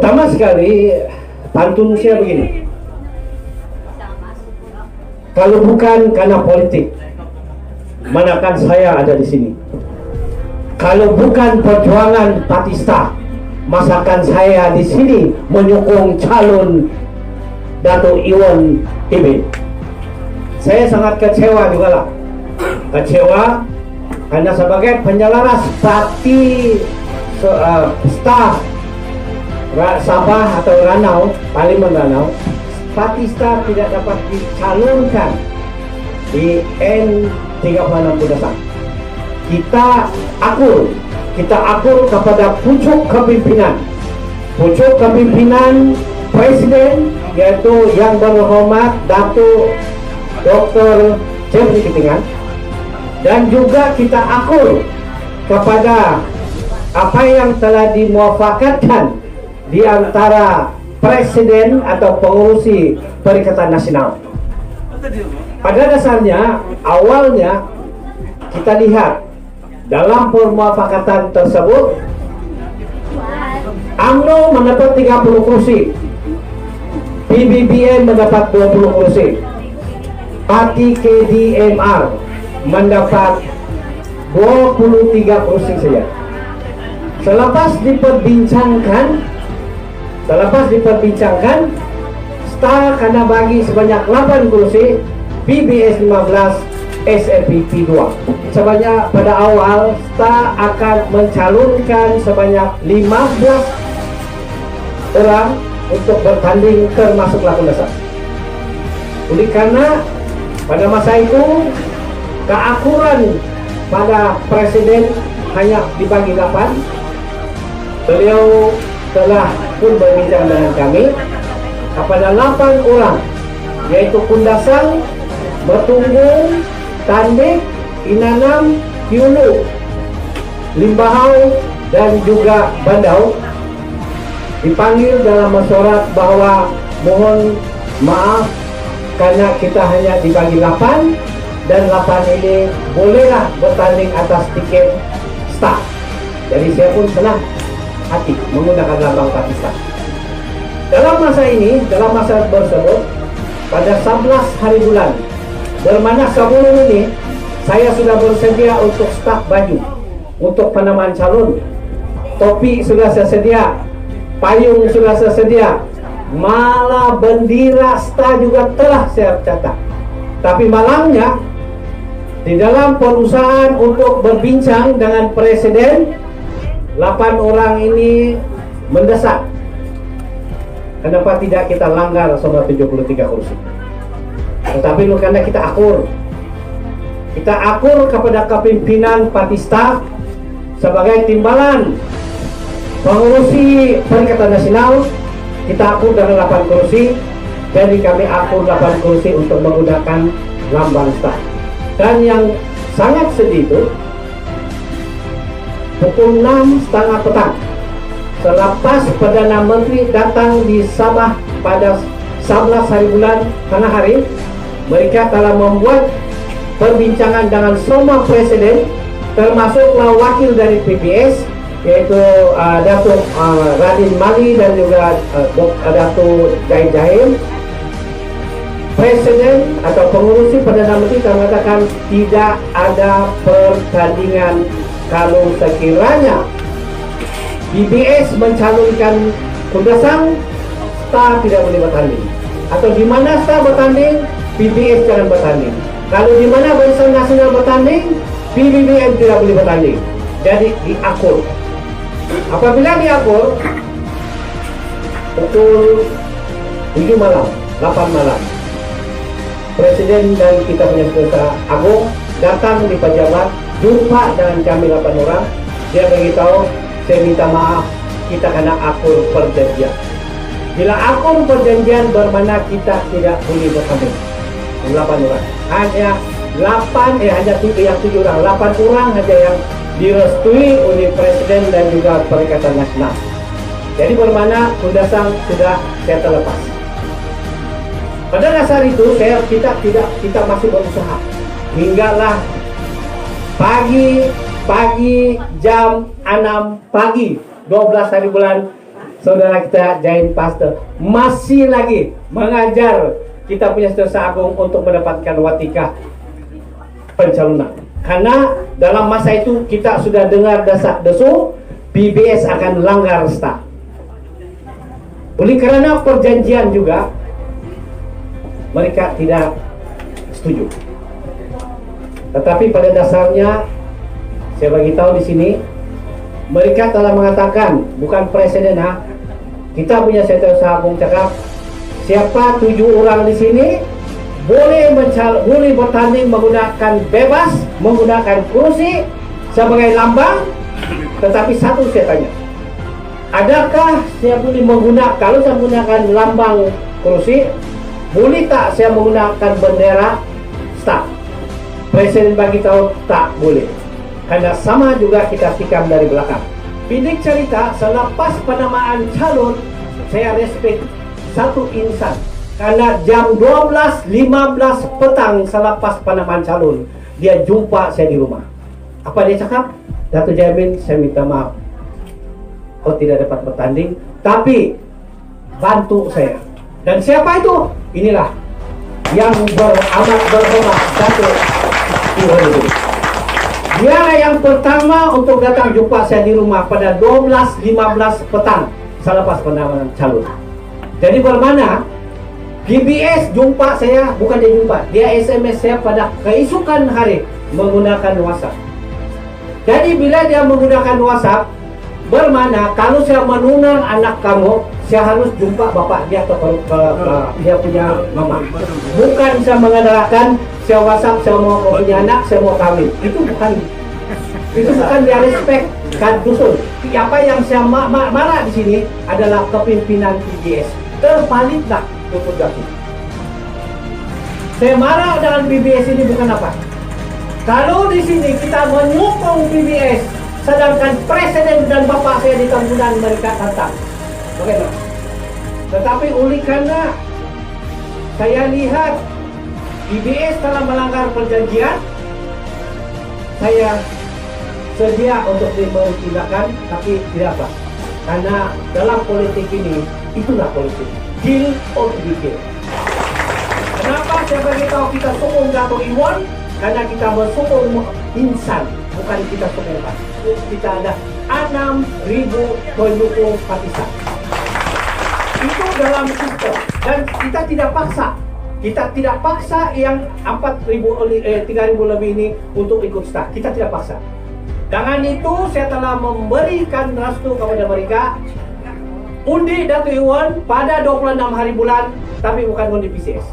Pertama sekali, pantun saya begini. Kalau bukan karena politik, manakan saya ada di sini. Kalau bukan perjuangan Patista, masakan saya di sini menyokong calon Dato' Iwan Ibin. Saya sangat kecewa juga lah. Kecewa karena sebagai penyelaras parti staf Sabah atau Ranau, Parlemen Ranau, Patista tidak dapat dicalonkan di N36 Kudasang. Kita akur kepada pucuk kepimpinan Presiden, yaitu yang berhormat Datuk Dr. Jeffrey Kitingan, dan juga kita akur kepada apa yang telah dimuafakatkan di antara Presiden atau pengurusi Perikatan Nasional. Pada dasarnya, awalnya kita lihat dalam permuafakatan tersebut, UMNO mendapat 30 kursi, PBBM mendapat 20 kursi, Parti KDMR mendapat 23 kursi saja. Selepas diperbincangkan, STA kena bagi sebanyak 8 kursi, PBS 15, SLPP 2. Sebanyak pada awal STA akan mencalonkan sebanyak 15 orang untuk bertanding termasuk lakon dasar. Oleh karena pada masa itu keakuran pada Presiden hanya dibagi 8. Beliau telah pun berbincang dengan kami kepada 8 orang, yaitu Kundasang, Betunggung, Tandik, Inanam, Hulu, Limbahau, dan juga Bandau, dipanggil dalam mesyuarat bahwa mohon maaf karena kita hanya dibagi 8, dan 8 ini bolehlah bertanding atas tiket STA. Jadi saya pun senang hati menggunakan lambang Patista. Dalam masa tersebut, pada 11 hari bulan bermana sebelum ini, saya sudah bersedia untuk stak baju untuk penamaan calon. Topi sudah saya sedia, payung sudah saya sedia, malah bendera STA juga telah saya catat. Tapi malangnya, di dalam perusahaan untuk berbincang dengan Presiden, 8 orang ini mendesak, kenapa tidak kita langgar semua 73 kursi. Tetapi karena kita akur kepada kepimpinan Patista sebagai timbalan pengurusi Perikatan Nasional, kita akur dengan 8 kursi. Jadi kami akur 8 kursi untuk menggunakan lambang STA. Dan yang sangat sedih itu, pukul 6.30 petang, selepas Perdana Menteri datang di Sabah pada 11 hari bulan tengah hari, mereka telah membuat perbincangan dengan semua Presiden, termasuklah wakil dari PBS, yaitu Datuk Radin Mali dan juga Datuk Jahim. Presiden atau pengurusi Perdana Menteri mengatakan tidak ada pertandingan kalau sekiranya PBS mencalonkan Kundasang, STA tidak boleh bertanding. Atau di mana STA bertanding, PBS jangan bertanding. Kalau di mana Barisan Nasional bertanding, PBBM tidak boleh bertanding. Jadi diakur. Apabila diakur, pukul 7 malam, 8 malam, Presiden dan kita punya Saudara Agung datang di pejabat, jumpa dengan kami 8 orang. Dia beritahu, saya minta maaf, kita kena akur perjanjian. Bila akur perjanjian bermakna kita tidak boleh bertanding. 8 orang, hanya 7 orang, 8 orang saja yang direstui oleh Presiden dan juga Perikatan Nasional. Jadi bermakna Kundasang sudah saya terlepas. Pada dasar itu kita masih berusaha hinggalah pagi jam 6 pagi 12 hari bulan saudara kita Giant Pastor masih lagi mengajar kita punya Saudara Agung untuk mendapatkan watikah pencalonan. Karena dalam masa itu kita sudah dengar desak-desu PBS akan langgar staf. Oleh karena perjanjian juga mereka tidak setuju. Tetapi pada dasarnya saya bagi tahu di sini mereka telah mengatakan, bukan presiden kita punya Saudara Agung cakap siapa 7 orang di sini boleh bertanding menggunakan bebas, menggunakan kursi sebagai lambang. Tetapi satu saya tanya, adakah saya boleh menggunakan, kalau saya menggunakan lambang kursi, boleh tak saya menggunakan bendera staf? Presiden bagi tahu tak boleh, karena sama juga kita tikam dari belakang. Pindik cerita, selepas penamaan calon, saya respect satu insan, karena jam 12.15 petang selepas penamaan calon, dia jumpa saya di rumah. Apa dia cakap? Datuk Jamin, saya minta maaf, kau tidak dapat bertanding, tapi bantu saya. Dan siapa itu? Inilah yang amat berhormat, Datuk Iwan itu. Dialah yang pertama untuk datang jumpa saya di rumah pada 12.15 petang selepas penamaan calon. Jadi bermana PBS jumpa saya, bukan dia jumpa, dia SMS saya pada keesokan hari menggunakan WhatsApp. Jadi bila dia menggunakan WhatsApp, bermana kalau saya menunang anak kamu, saya harus jumpa bapak dia atau dia punya mama. Bukan saya mengandalkan saya WhatsApp, saya mau punya anak, saya mau kawin. Itu bukan dia respect kan dusun. Apa yang saya marah di sini adalah kepimpinan PBS. Terbalitlah tutur jatuh. Saya marah dengan PBS ini bukan apa. Kalau di sini kita menyokong PBS, sedangkan presiden dan bapak saya di Tambunan mereka tantang, bagaimana? Tetapi oleh karena saya lihat PBS telah melanggar perjanjian, saya sedia untuk diberi tindakan, tapi tidak apa. Karena dalam politik ini, itulah politik, deal or be killed. Kenapa saya beritahu kita sokong Datuk Iwan? Karena kita mensokong insan, bukan kita sokong pas. Kita ada 6.000 pendukung partisan. Itu dalam sistem, dan kita tidak paksa. Kita tidak paksa yang 3.000 lebih ini untuk ikut start. Kita tidak paksa. Dengan itu saya telah memberikan restu kepada mereka undi Datuk Iwan pada 26 hari bulan, tapi bukan undi PCS.